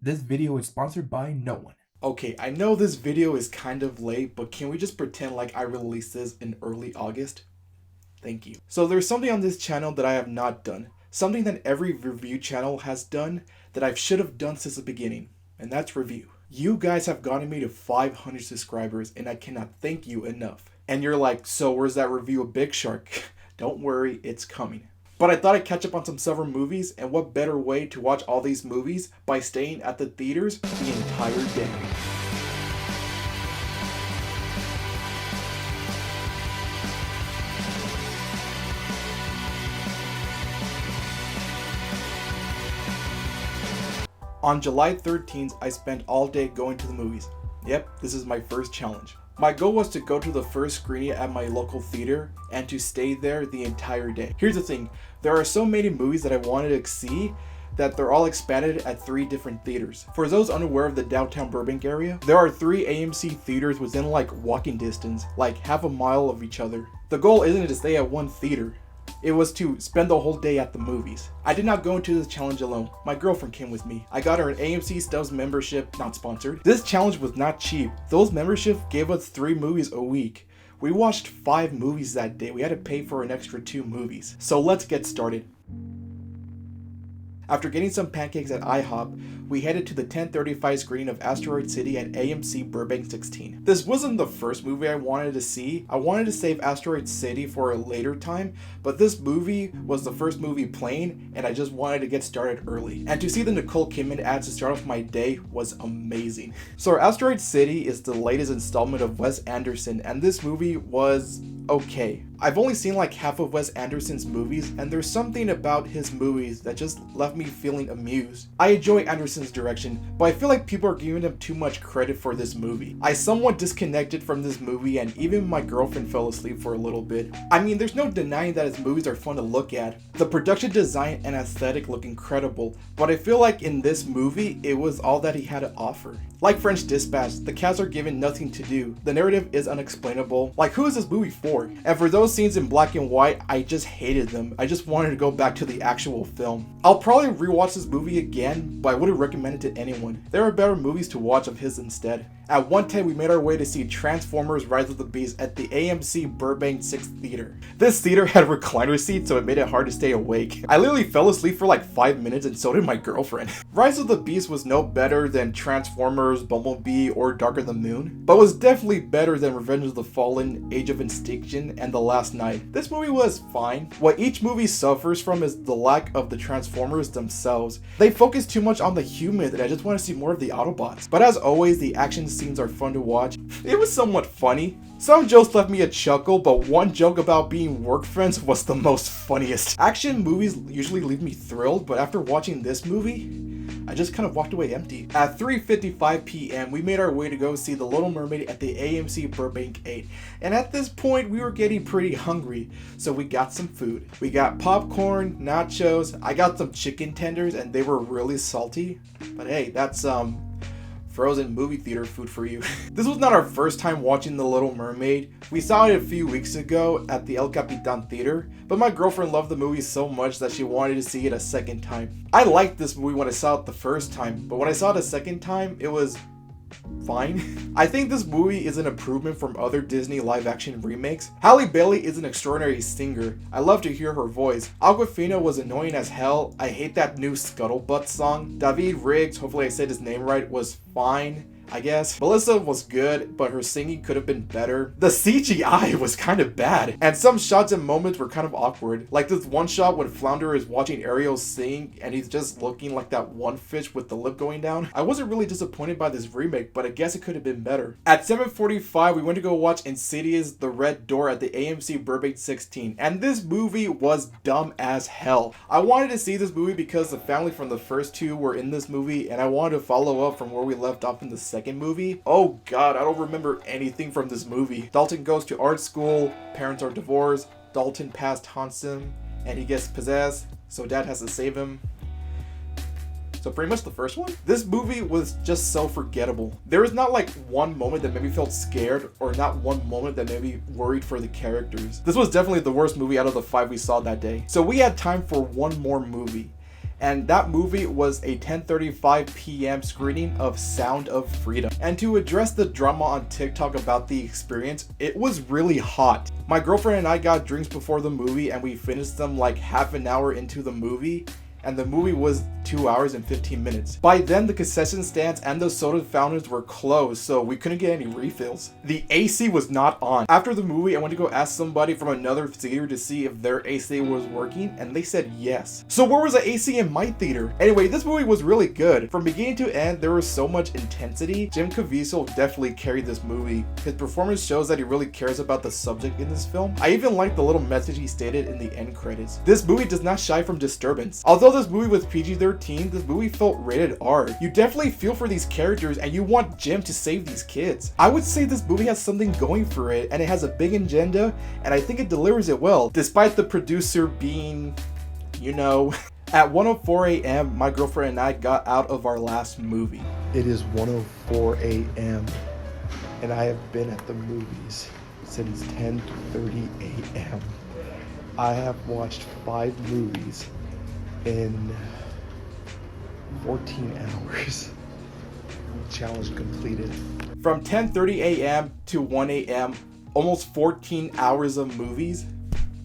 This video is sponsored by no one. Okay, I know this video is kind of late, but can we just pretend like I released this in early August? Thank you. So there's something on this channel that I have not done. Something that every review channel has done that I should have done since the beginning. And that's review. You guys have gotten me to 500 subscribers and I cannot thank you enough. And you're like, so where's that review of Big Shark? Don't worry, it's coming. But I thought I'd catch up on some summer movies, and what better way to watch all these movies by staying at the theaters the entire day. On July 13th, I spent all day going to the movies. Yep, this is my first challenge. My goal was to go to the first screening at my local theater and to stay there the entire day. Here's the thing, there are so many movies that I wanted to see that they're all expanded at 3 different theaters. For those unaware of the downtown Burbank area, there are 3 AMC theaters within like walking distance, like half a mile of each other. The goal isn't to stay at one theater. It was to spend the whole day at the movies. I did not go into this challenge alone. My girlfriend came with me. I got her an AMC Stubs membership, not sponsored. This challenge was not cheap. Those memberships gave us 3 movies a week. We watched 5 movies that day. We had to pay for an extra 2 movies. So let's get started. After getting some pancakes at IHOP, we headed to the 10:35 screening of Asteroid City at AMC Burbank 16. This wasn't the first movie I wanted to see. I wanted to save Asteroid City for a later time, but this movie was the first movie playing and I just wanted to get started early. And to see the Nicole Kidman ads to start off my day was amazing. So Asteroid City is the latest installment of Wes Anderson, and this movie was okay. I've only seen like half of Wes Anderson's movies, and there's something about his movies that just left me feeling amused. I enjoy Anderson's direction, but I feel like people are giving him too much credit for this movie. I somewhat disconnected from this movie, and even my girlfriend fell asleep for a little bit. I mean, there's no denying that his movies are fun to look at. The production design and aesthetic look incredible, but I feel like in this movie, it was all that he had to offer. Like French Dispatch, the cast are given nothing to do. The narrative is unexplainable. Like, who is this movie for? And for those scenes in black and white, I just hated them. I just wanted to go back to the actual film. I'll probably rewatch this movie again, but I wouldn't recommend it to anyone. There are better movies to watch of his instead. At 1:10, we made our way to see Transformers Rise of the Beast at the AMC Burbank 6th Theater. This theater had recliner seats, so it made it hard to stay awake. I literally fell asleep for like 5 minutes, and so did my girlfriend. Rise of the Beast was no better than Transformers, Bumblebee, or Darker than the Moon, but was definitely better than Revenge of the Fallen, Age of Extinction, and The Last Night. This movie was fine. What each movie suffers from is the lack of the Transformers themselves. They focus too much on the human, and I just want to see more of the Autobots. But as always, the action scenes are fun to watch. It was somewhat funny. Some jokes left me a chuckle, but one joke about being work friends was the most funniest. Action movies usually leave me thrilled, but after watching this movie, I just kind of walked away empty. At 3:55 p.m., we made our way to go see The Little Mermaid at the AMC Burbank 8. And at this point, we were getting pretty hungry, so we got some food. We got popcorn, nachos, I got some chicken tenders, and they were really salty. But hey, that's frozen movie theater food for you. This was not our first time watching The Little Mermaid. We saw it a few weeks ago at the El Capitan Theater, but my girlfriend loved the movie so much that she wanted to see it a second time. I liked this movie when I saw it the first time, but when I saw it a second time, it was fine. I think this movie is an improvement from other Disney live-action remakes. Halle Bailey is an extraordinary singer. I love to hear her voice. Awkwafina was annoying as hell. I hate that new Scuttlebutt song. David Riggs, hopefully I said his name right, was fine, I guess. Melissa was good, but her singing could have been better. The CGI was kind of bad, and some shots and moments were kind of awkward. Like this one shot when Flounder is watching Ariel sing, and he's just looking like that one fish with the lip going down. I wasn't really disappointed by this remake, but I guess it could have been better. At 7:45, we went to go watch Insidious: The Red Door at the AMC Burbank 16, and this movie was dumb as hell. I wanted to see this movie because the family from the first 2 were in this movie, and I wanted to follow up from where we left off in the second movie. Oh god, I don't remember anything from this movie. Dalton goes to art school, parents are divorced, Dalton passed haunts him, and he gets possessed, so dad has to save him. So pretty much the first one. This movie was just so forgettable. There is not like one moment that made me feel scared, or not one moment that made me worried for the characters. This was definitely the worst movie out of the 5 we saw that day. So we had time for one more movie. and that movie was a 10:35 p.m. screening of Sound of Freedom. And to address the drama on TikTok about the experience, it was really hot. My girlfriend and I got drinks before the movie and we finished them like half an hour into the movie, and the movie was 2 hours and 15 minutes. By then, the concession stands and the soda fountains were closed, so we couldn't get any refills. The AC was not on. After the movie, I went to go ask somebody from another theater to see if their AC was working, and they said yes. So where was the AC in my theater? Anyway, this movie was really good. From beginning to end, there was so much intensity. Jim Caviezel definitely carried this movie. His performance shows that he really cares about the subject in this film. I even like the little message he stated in the end credits. This movie does not shy from disturbance. Although this movie was PG-13, this movie felt rated R. You definitely feel for these characters and you want Jim to save these kids. I would say this movie has something going for it, and it has a big agenda, and I think it delivers it well, despite the producer being, you know. At 1:04 a.m., my girlfriend and I got out of our last movie. It is 1:04 a.m. and I have been at the movies since 10:30 a.m. I have watched 5 movies in 14 hours. Challenge completed. From 10:30 a.m. to 1 a.m., almost 14 hours of movies,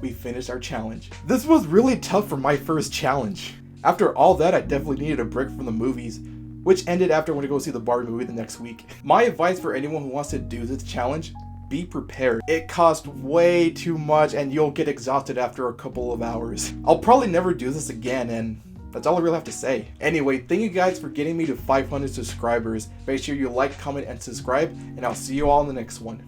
we finished our challenge. This was really tough for my first challenge. After all that, I definitely needed a break from the movies, which ended after I went to go see the Barbie movie the next week. My advice for anyone who wants to do this challenge: be prepared. It costs way too much and you'll get exhausted after a couple of hours. I'll probably never do this again, and that's all I really have to say. Anyway, thank you guys for getting me to 500 subscribers. Make sure you like, comment, and subscribe, and I'll see you all in the next one.